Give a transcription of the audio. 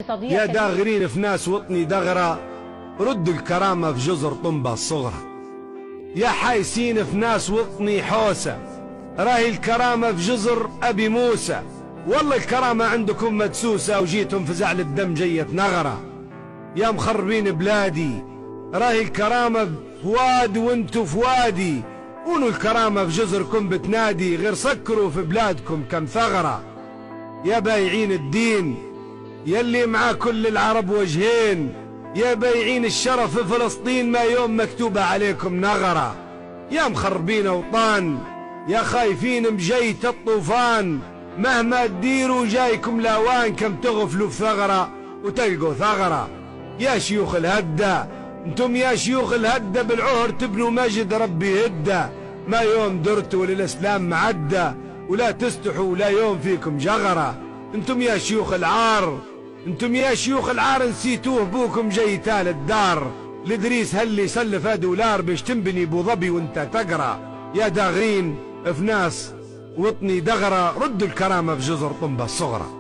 يا داغرين في ناس وطني دغرة، ردوا الكرامة في جزر طنبة الصغرى. يا حايسين في ناس وطني حوسة، راهي الكرامة في جزر أبي موسى. والله الكرامة عندكم مدسوسة وجيتم في زعل الدم جية نغرة. يا مخربين بلادي، راهي الكرامة في واد وانتو في وادي، ونو الكرامة في جزركم بتنادي، غير سكروا في بلادكم كم ثغرة. يا بايعين الدين، يلي مع كل العرب وجهين، يا بايعين الشرف في فلسطين ما يوم مكتوبة عليكم نغرة. يا مخربين أوطان، يا خايفين مجيت الطوفان، مهما تديروا جايكم لاوان، كم تغفلوا في ثغرة وتلقوا ثغرة. يا شيوخ الهدة، انتم يا شيوخ الهدة بالعهر تبنوا مجد ربي هدة، ما يوم درتوا للإسلام معدة، ولا تستحوا ولا يوم فيكم جغرة. انتم يا شيوخ العار، انتم يا شيوخ العار نسيتوه بوكم جاي ثالث دار، لدريس هاللي سلف دولار باش تنبني ابو ظبي وانت تقرا. يا داغرين في ناس وطني دغرة، ردوا الكرامة في جزر طنبة الصغرى.